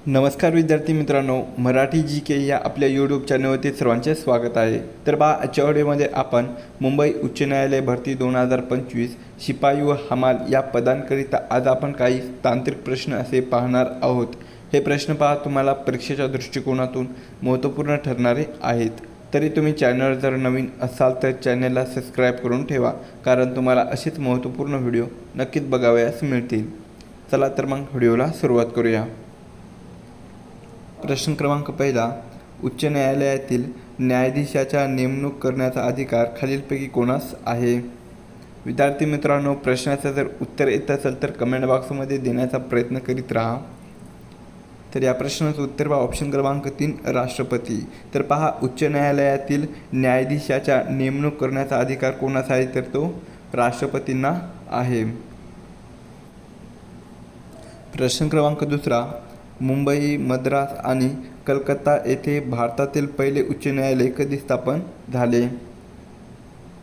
नमस्कार विद्यार्थी मित्रांनो, मराठी जी के या आपल्या यूट्यूब चॅनलवरती सर्वांचे स्वागत आहे. तर आजच्या व्हिडिओमध्ये आपण मुंबई उच्च न्यायालय भरती 2025 शिपाई व हमाल या पदांकरिता आज आपण काही तांत्रिक प्रश्न असे पाहणार आहोत. हे प्रश्न तुम्हाला परीक्षेच्या दृष्टिकोनातून महत्त्वपूर्ण ठरणारे आहेत. तरी तुम्ही चॅनलवर जर नवीन असाल तर चॅनलला सबस्क्राईब करून ठेवा, कारण तुम्हाला असेच महत्त्वपूर्ण व्हिडिओ नक्कीच बघावयास मिळतील. चला तर मग व्हिडिओला सुरुवात करूया. प्रश्न क्रमांक पहिला, उच्च न्यायालयातील न्यायाधीशाच्या नेमणूक करण्याचा अधिकार खालीलपैकी कोणास आहे? विद्यार्थी मित्रांनो, प्रश्नाचं जर उत्तर येत असेल तर कमेंट बॉक्समध्ये देण्याचा प्रयत्न करीत राहा. तर या प्रश्नाचं उत्तर ऑप्शन क्रमांक 3 राष्ट्रपती. तर उच्च न्यायालयातील न्यायाधीशाच्या नेमणूक करण्याचा अधिकार कोणास आहे? तर तो राष्ट्रपतींना आहे. प्रश्न क्रमांक 2, मुंबई, मद्रास आणि कलकत्ता येथे भारतातील पहिले उच्च न्यायालय कधी स्थापन झाले?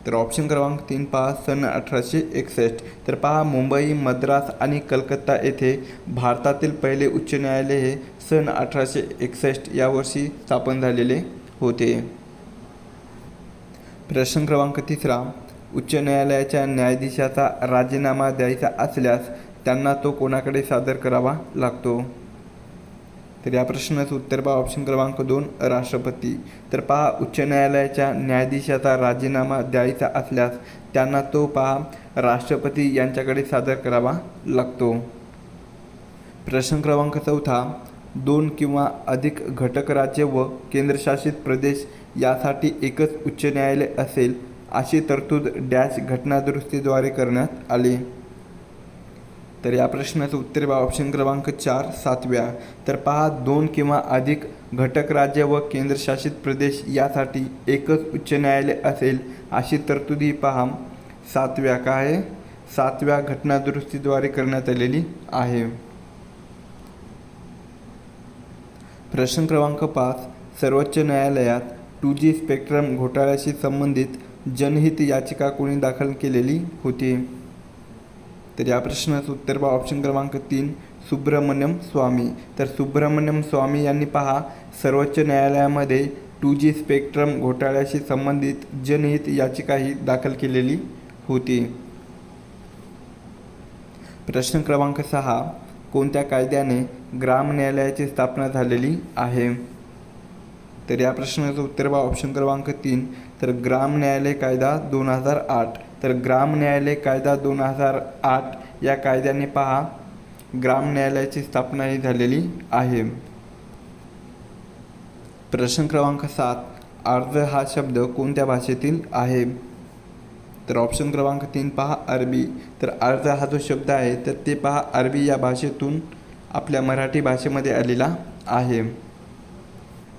तर ऑप्शन क्रमांक 3 सन 1861. तर मुंबई, मद्रास आणि कलकत्ता येथे भारतातील पहिले उच्च न्यायालय हे सन 1861 या वर्षी स्थापन झालेले होते. प्रश्न क्रमांक 3, उच्च न्यायालयाच्या न्यायाधीशाचा राजीनामा द्यायचा असल्यास त्यांना तो कोणाकडे सादर करावा लागतो? तर या प्रश्नाचं उत्तर ऑप्शन क्रमांक 2 राष्ट्रपती. तर उच्च न्यायालयाच्या न्यायाधीशाचा राजीनामा द्यायचा असल्यास त्यांना तो राष्ट्रपती यांच्याकडे सादर करावा लागतो. प्रश्न क्रमांक 4, 2 किंवा अधिक घटक राज्य व केंद्रशासित प्रदेश यासाठी एकच उच्च न्यायालय असेल अशी तरतूद डॅश घटनादुरुस्तीद्वारे करण्यात आली? तर या प्रश्नाचं उत्तर ऑप्शन क्रमांक 4 7व्या. तर 2 किंवा अधिक घटक राज्य व केंद्रशासित प्रदेश यासाठी एकच उच्च न्यायालय असेल अशी तरतूद ही 7व्या घटनादुरुस्तीद्वारे करण्यात आलेली आहे. प्रश्न क्रमांक 5, सर्वोच्च न्यायालयात 2G स्पेक्ट्रम घोटाळ्याशी संबंधित जनहित याचिका कोणी दाखल केलेली होती? तर या प्रश्नाचं उत्तर ऑप्शन क्रमांक 3 सुब्रमण्यम स्वामी. तर सुब्रमण्यम स्वामी यांनी सर्वोच्च न्यायालयामध्ये 2G स्पेक्ट्रम घोटाळ्याशी संबंधित जनहित याचिकाही दाखल केलेली होती. प्रश्न क्रमांक 6, कोणत्या कायद्याने ग्राम न्यायालयाची स्थापना झालेली आहे? तर या प्रश्नाचं उत्तर ऑप्शन क्रमांक 3 तर ग्राम न्यायालय कायदा 2008. तर ग्राम न्यायालय कायदा 2008 या कायद्याने ग्राम न्यायालयाची स्थापना ही झालेली आहे. प्रश्न क्रमांक 7, अर्ज हा शब्द कोणत्या भाषेतील आहे? तर ऑप्शन क्रमांक 3 अरबी. तर अर्ज हा जो शब्द आहे तर ते अरबी या भाषेतून आपल्या मराठी भाषेमध्ये आलेला आहे.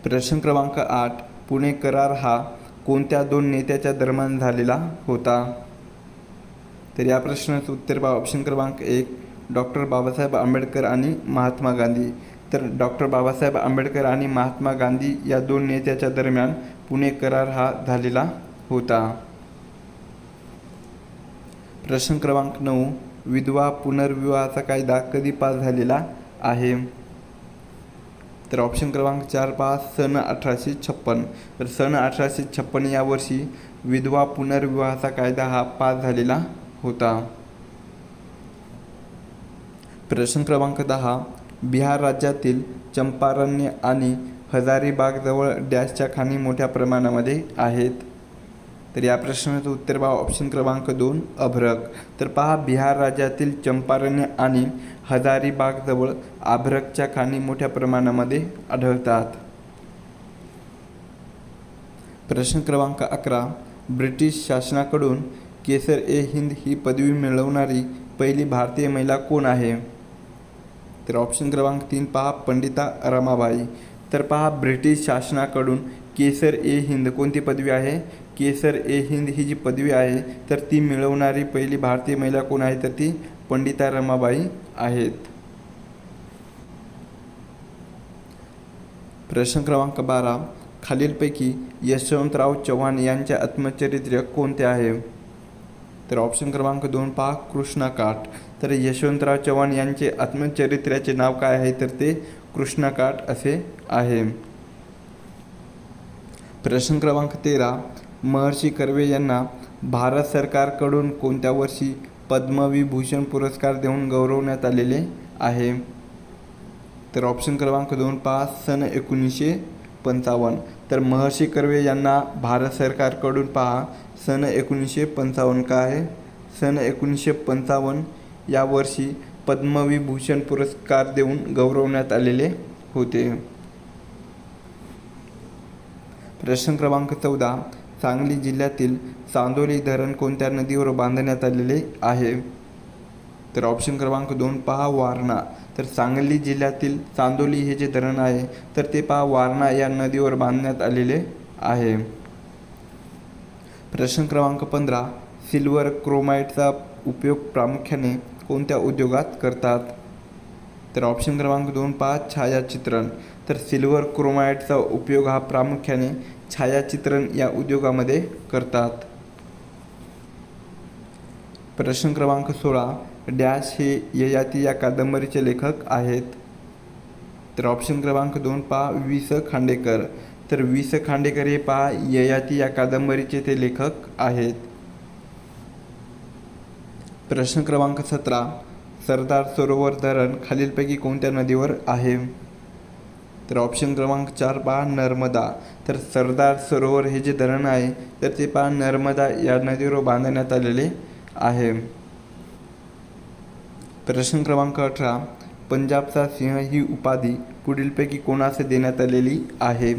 प्रश्न क्रमांक 8, पुणे करार हा कोणत्या 2 नेत्याच्या दरम्यान झालेला होता? तर या प्रश्नाचं उत्तर ऑप्शन क्रमांक 1 डॉक्टर बाबासाहेब आंबेडकर आणि महात्मा गांधी. तर डॉक्टर बाबासाहेब आंबेडकर आणि महात्मा गांधी या 2 नेत्याच्या दरम्यान पुणे करार हा झालेला होता. प्रश्न क्रमांक 9, विधवा पुनर्विवाहाचा कायदा कधी पास झालेला आहे? तर ऑप्शन क्रमांक 4 सन 1856. तर सन 1856 या वर्षी विधवा पुनर्विवाहाचा कायदा हा पास झालेला होता. प्रश्न क्रमांक 10, बिहार राज्यातील चंपारण्य आणि हजारीबागजवळ डॅशच्या खाणी मोठ्या प्रमाणामध्ये आहेत? तर या प्रश्नाचं उत्तर ऑप्शन क्रमांक 2 अभ्रक. तर बिहार राज्यातील चंपारण्य आणि हजारीबागजवळ अभ्रकच्या खाणी मोठ्या प्रमाणामध्ये आढळतात. प्रश्न क्रमांक 11, ब्रिटिश शासनाकडून केसर-ए-हिंद ही पदवी मिळवणारी पहिली भारतीय महिला कोण आहे? तर ऑप्शन क्रमांक 3 पंडिता रमाबाई. तर ब्रिटिश शासनाकडून केसर-ए-हिंद कोणती पदवी आहे? केसर-ए-हिंद ही जी पदवी आहे तर ती मिळवणारी पहिली भारतीय महिला कोण आहे? तर ती पंडिता रमाबाई आहेत. प्रश्न क्रमांक 12, खालीलपैकी यशवंतराव चव्हाण यांचे आत्मचरित्र कोणते आहे? तर ऑप्शन क्रमांक 2 पहा कृष्णाकाठ. तर यशवंतराव चव्हाण यांचे आत्मचरित्राचे नाव काय आहे, तर ते कृष्णाकाठ असे आहे. प्रश्न क्रमांक 13 महर्षी कर्वे यांना भारत सरकारकडून कोणत्या वर्षी पद्मविभूषण पुरस्कार देऊन गौरवण्यात आलेले आहे. तर ऑप्शन क्रमांक 2 पहा सन 1955. तर महर्षी कर्वे यांना भारत सरकारकडून पहा सन 1955 काय आहे, सन 1955 या वर्षी पद्मविभूषण पुरस्कार देऊन गौरवण्यात आलेले होते. प्रश्न क्रमांक 14 सांगली जिल्ह्यातील चांदोली धरण कोणत्या नदीवर बांधण्यात आलेले आहे. तर ऑप्शन क्रमांक 2 पहा वारणा. तर सांगली जिल्ह्यातील चांदोली हे जे धरण आहे तर ते पहा वारणा या नदीवर बांधण्यात आलेले आहे. प्रश्न क्रमांक 15 सिल्वर क्रोमाइडचा उपयोग प्रामुख्याने कोणत्या उद्योगात करतात. तर ऑप्शन क्रमांक 2 पहा छायाचित्रण. तर सिल्वर क्रोमाइडचा उपयोग हा प्रामुख्याने छायाचित्रण या उद्योगामध्ये करतात. प्रश्न क्रमांक 16 डॅश हे ययाती या कादंबरीचे लेखक आहेत. तर ऑप्शन क्रमांक 2 पहा वि स खांडेकर. तर वि स खांडेकर हे पहा ययाती या कादंबरीचे ते लेखक आहेत. प्रश्न क्रमांक 17 सरदार सरोवर धरण खालीलपैकी कोणत्या नदीवर आहे. तर ऑप्शन क्रमांक 4 पहा नर्मदा. तर सरदार सरोवर हे जे धरण आहे तर ते पहा नर्मदा या नदीवर बांधण्यात आलेले आहे. प्रश्न क्रमांक 18 पंजाबचा सिंह ही उपाधी पुढीलपैकी कोणास देण्यात आलेली आहे.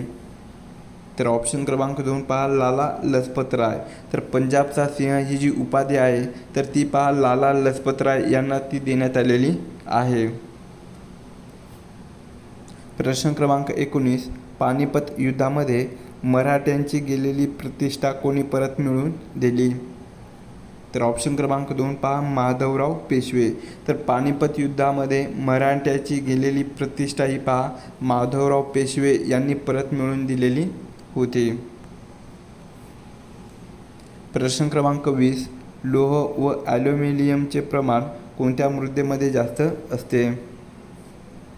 तर ऑप्शन क्रमांक 2 पहा लाला लजपत राय. तर पंजाबचा सिंह ही जी उपाधी आहे तर ती पहा लाला लजपत राय यांना ती देण्यात आलेली आहे. प्रश्न क्रमांक 19 पानिपत युद्धामध्ये मराठ्यांची गेलेली प्रतिष्ठा कोणी परत मिळवून दिली. तर ऑप्शन क्रमांक 2 पहा माधवराव पेशवे. तर पानिपत युद्धामध्ये मराठ्याची गेलेली प्रतिष्ठा ही पहा माधवराव पेशवे यांनी परत मिळवून दिलेली होती. प्रश्न क्रमांक 20 लोह व ॲल्युमिनियमचे प्रमाण कोणत्या मृदेमध्ये जास्त असते.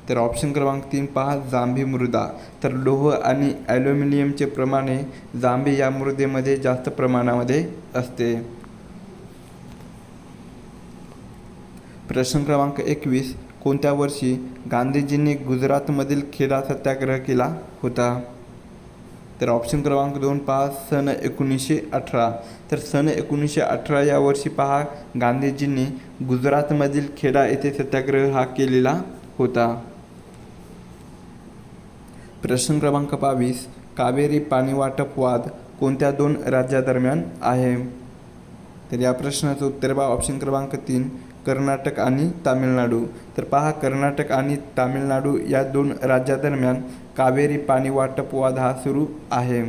तर ऑप्शन क्रमांक 3 पहा जांभी मृदा. तर लोह आणि ॲल्युमिनियमचे प्रमाण हे जांभी या मृदेमध्ये जास्त प्रमाणामध्ये असते. प्रश्न क्रमांक 21 कोणत्या वर्षी गांधीजींनी गुजरातमधील खेडा सत्याग्रह केला होता. तर ऑप्शन क्रमांक 2 पहा सन 1918. तर सन 1918 या वर्षी पहा गांधीजींनी गुजरातमधील खेडा येथे सत्याग्रह हा केलेला होता. प्रश्न क्रमांक 22 कावेरी पाणीवाटप वाद कोणत्या 2 राज्यादरम्यान आहे. तर या प्रश्नाचं उत्तर पहा ऑप्शन क्रमांक 3 कर्नाटक आणि तामिळनाडू. तर पहा कर्नाटक आणि तामिळनाडू या 2 राज्यादरम्यान कावेरी पाणी वाटप वाद हा सुरू आहे.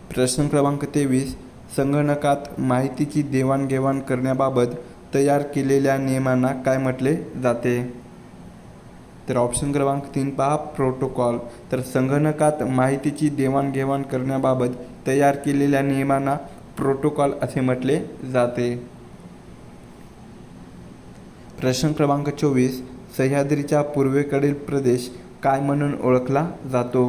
प्रश्न क्रमांक 23 संगणकात माहितीची देवाणघेवाण करण्याबाबत तयार केलेल्या नियमांना काय म्हटले जाते. तर ऑप्शन क्रमांक 3 पहा प्रोटोकॉल. तर संगणकात माहितीची देवाणघेवाण करण्याबाबत तयार केलेल्या नियमांना प्रोटोकॉल असे म्हटले जाते. प्रश्न क्रमांक 24 सह्याद्रीच्या पूर्वेकडील प्रदेश काय म्हणून ओळखला जातो.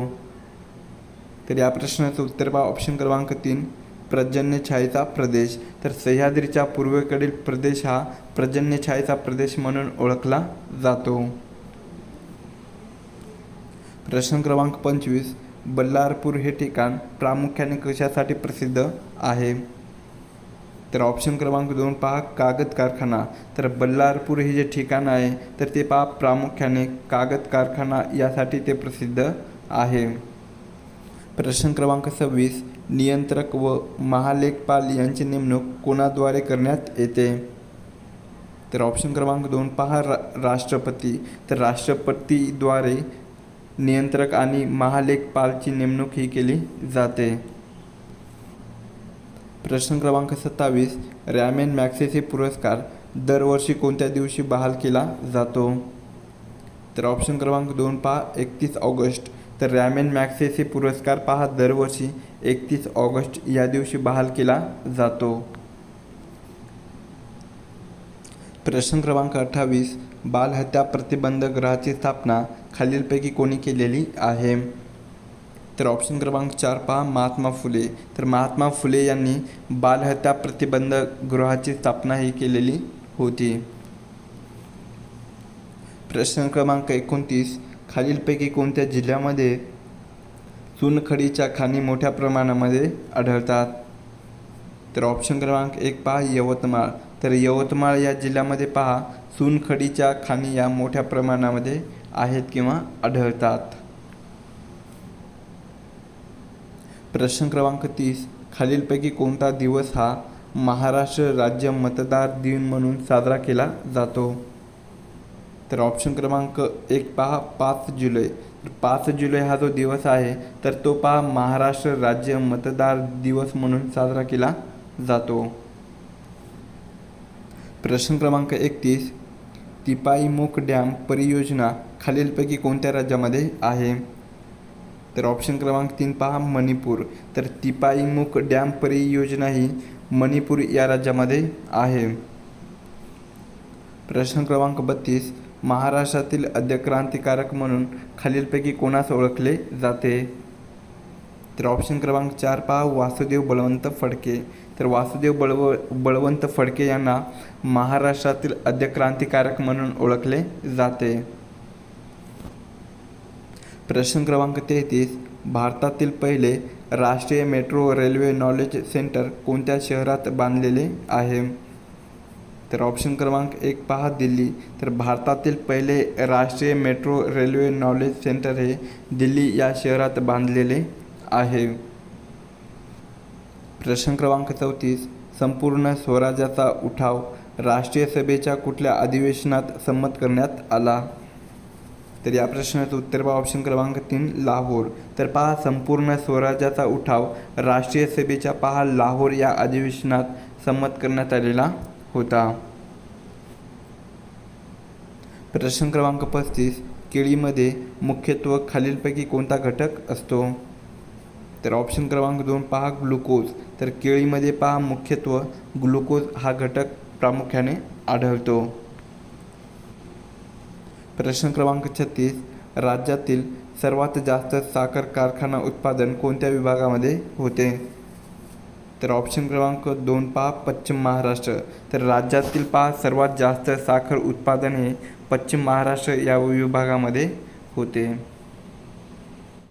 तर या प्रश्नाचं उत्तर पहा ऑप्शन क्रमांक 3 पर्जन्यछायेचा प्रदेश. तर सह्याद्रीच्या पूर्वेकडील प्रदेश हा पर्जन्यछायेचा प्रदेश म्हणून ओळखला जातो. प्रश्न क्रमांक 25 बल्लारपूर हे ठिकाण प्रामुख्याने कशासाठी प्रसिद्ध आहे. तर ऑप्शन क्रमांक 2 पहा कागद कारखाना. तर बल्लारपूर हे जे ठिकाण आहे तर ते पहा प्रामुख्याने कागद कारखाना यासाठी ते प्रसिद्ध आहे. प्रश्न क्रमांक 26 नियंत्रक व महालेखपाल यांची नेमणूक कोणाद्वारे करण्यात येते. तर ऑप्शन क्रमांक 2 पहा राष्ट्रपती. तर राष्ट्रपतीद्वारे नियंत्रक आणि महालेखपालची नेमणूक ही केली जाते. प्रश्न क्रमांक 27 रॅमन मॅगसेसे पुरस्कार दरवर्षी कोणत्या दिवशी बहाल केला जातो. तर ऑप्शन क्रमांक 2 पहा 31 ऑगस्ट. तर रॅमेन मॅग्सेसे पुरस्कार पहा दरवर्षी 31 ऑगस्ट या दिवशी बहाल केला जातो. प्रश्न क्रमांक 28. बालहत्या प्रतिबंध गृहाची स्थापना खालीलपैकी कोणी केलेली आहे? तर ऑप्शन क्रमांक 4 पहा महात्मा फुले. तर महात्मा फुले यांनी बालहत्या प्रतिबंध गृहाची स्थापना ही केलेली होती. प्रश्न क्रमांक 29. खालीलपैकी कोणत्या जिल्ह्यामध्ये चुनखडीच्या खाणी मोठ्या प्रमाणामध्ये आढळतात? तर ऑप्शन क्रमांक 1 पहा यवतमाळ. तर यवतमाळ या जिल्ह्यामध्ये पहा चुनखडीच्या खाणी या मोठ्या प्रमाणामध्ये आहेत किंवा आढळतात. प्रश्न क्रमांक 30. खालीलपैकी कोणता दिवस हा महाराष्ट्र राज्य मतदार दिन म्हणून साजरा केला जातो? तर ऑप्शन क्रमांक 1 पहा 5 जुलै. तर 5 जुलै हा जो दिवस आहे तर तो पहा महाराष्ट्र राज्य मतदार दिवस म्हणून साजरा केला जातो. प्रश्न क्रमांक 31. तिपाईमुख डॅम परियोजना खालीलपैकी कोणत्या राज्यामध्ये आहे? तर ऑप्शन क्रमांक 3 पहा मणिपूर. तर तिपाईमुख डॅम परियोजना ही मणिपूर या राज्यामध्ये आहे. प्रश्न क्रमांक 32. महाराष्ट्रातील आद्य क्रांतिकारक म्हणून खालीलपैकी कोणास ओळखले जाते? तर ऑप्शन क्रमांक 4 पहा वासुदेव बळवंत फडके. तर वासुदेव बळवंत फडके यांना महाराष्ट्रातील आद्य क्रांतिकारक म्हणून ओळखले जाते. प्रश्न क्रमांक 33. भारतातील पहिले राष्ट्रीय मेट्रो रेल्वे नॉलेज सेंटर कोणत्या शहरात बांधलेले आहे? तर ऑप्शन क्रमांक 1 पहा दिल्ली. तर भारतातील पहिले राष्ट्रीय मेट्रो रेल्वे नॉलेज सेंटर हे दिल्ली या शहरात बांधलेले आहे. प्रश्न क्रमांक 34. संपूर्ण स्वराज्याचा उठाव राष्ट्रीय सभेच्या कुठल्या अधिवेशनात संमत करण्यात आला? तर या प्रश्नाचं उत्तर पहा ऑप्शन क्रमांक 3 लाहोर. तर पहा संपूर्ण स्वराज्याचा उठाव राष्ट्रीय सभेच्या पहा लाहोर या अधिवेशनात संमत करण्यात आलेला होता. प्रश्न क्रमांक 35. केळीमध्ये मुख्यत्वे खालीलपैकी कोणता घटक असतो? तर ऑप्शन क्रमांक 2 पहा ग्लुकोज. तर केळीमध्ये पहा मुख्यत्वे ग्लुकोज हा घटक प्रामुख्याने आढळतो. प्रश्न क्रमांक 36. राज्यातील सर्वात जास्त साखर कारखाना उत्पादन कोणत्या विभागामध्ये होते? तर ऑप्शन क्रमांक 2 पहा पश्चिम महाराष्ट्र. तर राज्यातील पहा सर्वात जास्त साखर उत्पादन हे पश्चिम महाराष्ट्र या विभागामध्ये होते.